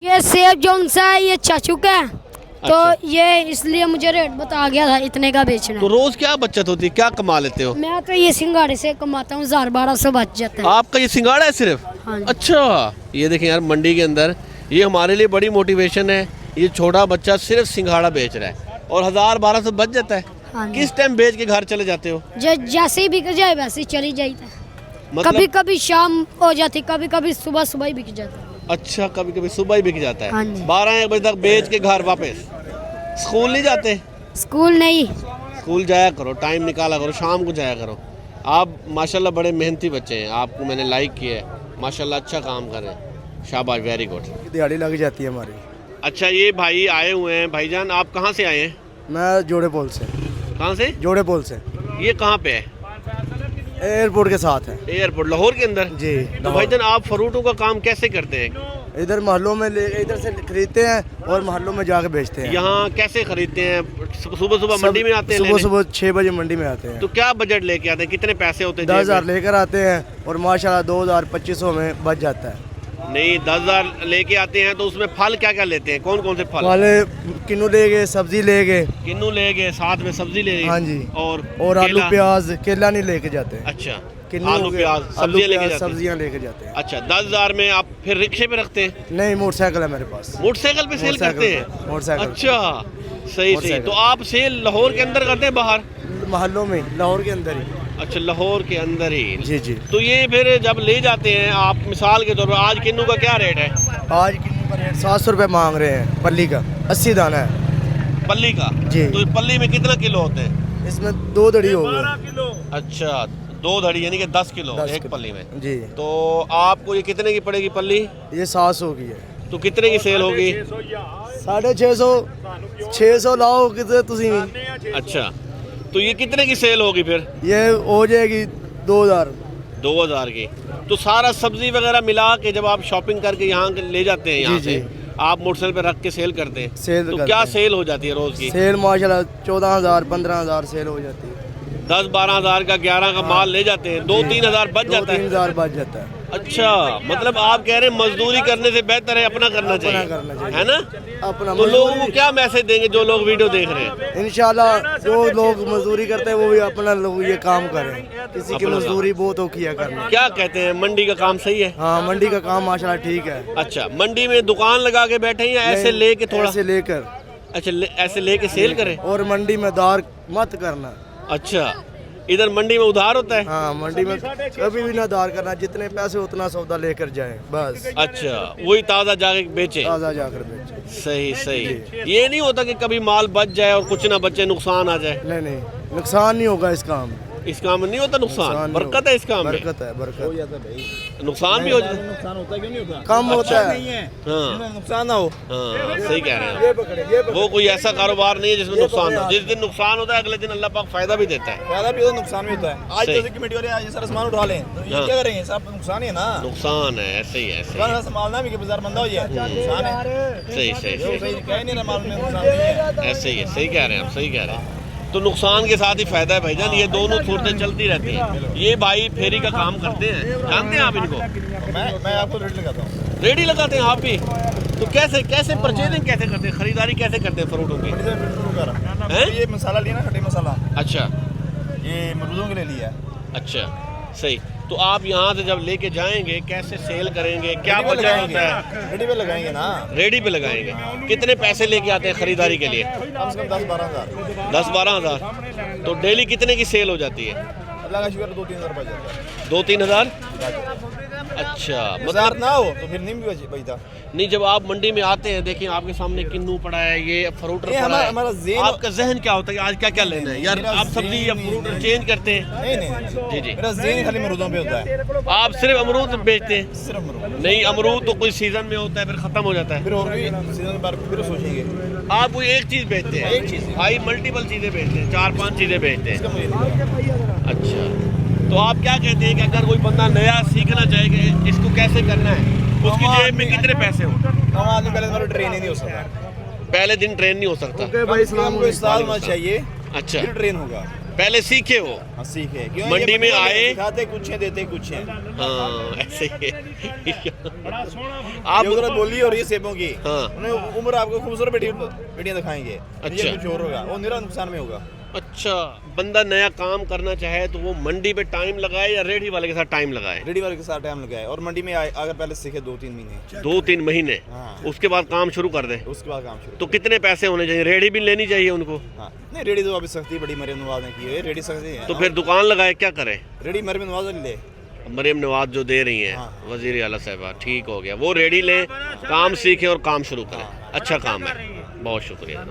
ये सेब जौन सा है ये चाचू का है, तो अच्छा। ये इसलिए मुझे रेट बता गया था इतने का बेचना तो है। रोज क्या बचत होती है, क्या कमा लेते हो? मैं तो ये सिंगाड़े से कमाता हूँ 1200 बच जाता है। आपका ये सिंगाड़ा है सिर्फ? हाँ जी। अच्छा, ये देखें यार मंडी के अंदर ये हमारे लिए बड़ी मोटिवेशन है। ये छोटा बच्चा सिर्फ सिंगाड़ा बेच रहा है और 1000-1200 बच जाता है। हाँ जी। किस टाइम बेच के घर चले जाते हो? जैसे ही बिक जाए वैसे ही चली जाता है। मतलब कभी कभी शाम हो जाती, कभी कभी सुबह सुबह ही बिक जाता है। अच्छा, कभी कभी सुबह ही बिक जाता हाँ है। जी। 12-1 बजे तक बेच के घर वापस। स्कूल नहीं जाते? स्कूल नहीं, स्कूल जाया करो, टाइम निकाला करो, शाम को जाया करो। आप माशाल्लाह बड़े मेहनती बच्चे हैं, आपको मैंने लाइक किया है, माशाल्लाह अच्छा काम कर रहे हैं, शाबाश, वेरी गुड। दिहाड़ी लग जाती है हमारी। अच्छा, ये भाई आए हुए हैं। भाईजान आप कहाँ से आए हैं? मैं जोड़े पोल से। कहाँ से? जोड़े पोल से ये कहाँ पे है? एयरपोर्ट के साथ है एयरपोर्ट लाहौर के अंदर? जी। तो भाईजान आप फ्रूटों का काम कैसे करते हैं? इधर मोहल्लों में ले इधर से खरीदते हैं और मोहल्लों में जाके बेचते हैं। यहाँ कैसे खरीदते हैं? सुबह सुबह मंडी में आते हैं सुबह लेने? सुबह 6 बजे मंडी में आते हैं। तो क्या बजट लेके आते हैं, कितने पैसे होते हैं 10,000 जेब में? लेकर आते हैं और माशाल्लाह 2,000-2500 में बच जाता है। नहीं, 10,000 लेके आते हैं तो उसमें फल क्या क्या लेते हैं, कौन कौन से फल? वाले किन्नू ले गए, सब्जी ले गए। किन्नू ले गए, साथ में सब्जी ले गए। हाँ जी। और आलू केला? प्याज केला नहीं लेके जाते हैं। अच्छा, किन्नू आलू हो गया, प्याज आलू सब्जियाँ लेके प्याज जाते हैं। सब्जियां लेके जाते हैं। अच्छा, 10,000 में आप फिर रिक्शे पे रखते हैं? नहीं, मोटरसाइकिल है मेरे पास। मोटरसाइकिल पे सेल करते हैं? मोटरसाइकिल। अच्छा, सही सही। मोटरसाइकिल। तो आप सेल लाहौर के अंदर करते हैं बाहर? मोहल्लों में, लाहौर के अंदर ही। अच्छा, लाहौर के अंदर ही। जी जी। तो ये फिर जब ले जाते हैं आप, मिसाल के तौर पर आज किन्नू का क्या रेट है? आज किन्नू का रेट 700 रुपये मांग रहे हैं पल्ली का, 80 दाना है। पल्ली का? जी। तो पल्ली में कितना किलो होते हैं? इसमें 2 दड़ी हो गए। अच्छा, 2 धड़ी यानी कि 10 किलो 10 एक किलो। पल्ली में। जी। तो आपको ये कितने की पड़ेगी पल्ली? ये 700 की है। तो कितने की सेल होगी? 650 600 लाओ कितने तुसी भी। अच्छा, तो ये कितने की सेल होगी फिर? ये हो जाएगी 2000। 2000 की। तो सारा सब्जी वगैरह मिला के जब आप शॉपिंग करके यहाँ ले जाते हैं, यहाँ जी, से आप मोटरसाइकिल पे रख के सेल करते हैं, सेल तो करते क्या हैं। सेल हो जाती है रोज की? सेल माशाल्लाह 14,000 15,000 सेल हो जाती है। 10-12 हज़ार का 11 का माल ले जाते हैं, 2-3 हज़ार बच जाता है। 2-3,000 बच जाता है। अच्छा, मतलब आप कह रहे हैं मजदूरी करने से बेहतर है अपना करना चाहिए, करना चाहिए। है ना? अपना तो लोगों को क्या मैसेज देंगे जो लोग वीडियो देख रहे हैं? इंशाल्लाह जो लोग मजदूरी करते हैं वो भी अपना लोग ये काम करें। किसी की अपना मजदूरी बहुत हो किया करना। क्या कहते हैं, मंडी का काम सही है? हाँ, मंडी का काम माशाल्लाह ठीक है। अच्छा, मंडी में दुकान लगा के बैठे हैं या ऐसे नहीं, लेके थोड़ा? ऐसे लेकर अच्छा, ऐसे लेके सेल करें? और मंडी में दार मत करना। अच्छा, इधर मंडी में उधार होता है? हाँ, मंडी में कभी भी ना दार करना, जितने पैसे उतना सौदा लेकर जाए बस। अच्छा, वही ताज़ा जाके बेचे? ताज़ा जाकर बेचे। सही सही। ये नहीं होता कि कभी माल बच जाए और कुछ ना बचे, नुकसान आ जाए? नहीं नहीं, नुकसान नहीं होगा इस काम में। इस काम में नहीं होता नुकसान, नुकसान नहीं बरकत होगा। है इस काम में। बरकत है, बरकत। नुकसान भी हो जाता है? नुकसान होता है, क्यों नहीं होता? कम होता है। हाँ नुकसान ना हो। हाँ, सही कह रहे हैं आप। वो कोई ऐसा कारोबार नहीं है जिसमें नुकसान हो। जिस दिन नुकसान होता है अगले दिन अल्लाह पाक फायदा भी देता है। फायदा भी होता है, नुकसान भी होता है। आज सही। जैसे कमेटी वाले आज ये सारा सामान उठा लें तो ये हाँ। क्या करेंगे? सब नुकसान ही है ना। नुकसान है, ऐसे ही ऐसे ही। दुकान संभालना भी कि बाजार मंदा हो जाए, नुकसान है। सही सही जो सही, सही कह ही नहीं रहा, माल में नुकसान नहीं है। ऐसे ही है, सही कह रहे हैं आप, सही कह रहे हैं। तो नुकसान के साथ ही फायदा है भाईजान, ये दोनों सूरतें चलती रहती हैं। ये भाई फेरी का काम करते हैं, जानते हैं आप इनको? मैं आपको रेट लगाता हूँ। रेडी लगाते हैं आप भी? तो कैसे कैसे परचेजिंग कैसे करते हैं, खरीदारी कैसे करते हैं फ्रूटों की? मंडी से फिर शुरू कर। हैं? ये मसाला लिया ना, खट्टी मसाला, अच्छा ये मरूदों के लिए लिया है। अच्छा, सही। तो आप यहाँ से जब लेके जाएंगे कैसे सेल करेंगे, क्या रेडी पे बजट लगाएंगे, होता है? रेडी पे लगाएंगे ना। रेडी पे लगाएंगे। कितने पैसे लेके आते हैं खरीदारी के लिए? कम से कम 10-12 हज़ार। 10-12 हज़ार। तो डेली कितने की सेल हो जाती है? अल्लाह का शुक्र 2-3 हज़ार बच जाता है। 2-3 हज़ार? अच्छा, बाजार मतलब ना हो तो फिर नहीं भी बचता। नहीं, जब आप मंडी में आते हैं, देखिए आपके सामने किन्नू पड़ा है, ये फ्रूटर ये पड़ा है, हमारा ज़हन- आपका जहन क्या होता है कि आज क्या क्या लेना है? यार मेरा आप सब्जी या ज़हन फ्रूट नहीं- चेंज करते हैं? नहीं जी जी। मेरा ज़हन खाली मरूदों पे होता है, आप सिर्फ अमरूद बेचते हैं? सिर्फ अमरूद। नहीं, अमरूद तो कोई सीजन में होता है फिर खत्म हो जाता है। फिर और भी सीजन के बारे में फिर सोचेंगे। आप कोई एक चीज बेचते हैं? एक चीज़। भाई मल्टीपल चीजें बेचते हैं, 4-5 चीजें बेचते इसका हैं। मुझे नहीं पता। अच्छा, तो आप क्या कहते हैं कि अगर कोई बंदा नया सीखना चाहे कि इसको कैसे करना है, उसकी जेब में कितने पैसे हो? हम आदमी पहले हमारा ट्रेन ही नहीं हो सकता। पहले दिन ट्रेन नहीं हो सकता। ओके भाई, हमको उस्ताद होना चाहिए, अच्छा, फिर ट्रेन होगा। पहले सीखे हो? हाँ सीखे, क्यों ये मंडी में वाले आए? सिखाते कुछ हैं देते कुछ हैं। हाँ ऐसे ही है। आप आप उधर बोली हो रही है सेबों की, हाँ। उन्हें उम्र आपको खूबसूरत बेटियां दिखाएंगे, अच्छा। ये कुछ और होगा, वो निरा नुकसान में होगा। अच्छा, बंदा नया काम करना चाहे तो वो मंडी पे टाइम लगाए या रेडी वाले के साथ टाइम लगाए? रेडी वाले के साथ टाइम लगाए और मंडी में आए अगर पहले सीखे 2-3 महीने, 2-3 महीने, हाँ। उसके बाद काम शुरू कर दे उसके बाद काम शुरू। तो कितने पैसे होने चाहिए? रेडी भी लेनी चाहिए उनको? हाँ नहीं, रेडी तो अभी सख्ती बड़ी मरीम नवाज ने की है, रेडी सख्ती है। तो फिर दुकान लगाए क्या करें? रेडी मरीम नवाज ले। मरीम नवाज जो दे रही हैं, हाँ। वजीर आला साहबा, ठीक हो गया, वो रेडी लें, काम सीखे और काम शुरू करें। अच्छा काम है, बहुत शुक्रिया।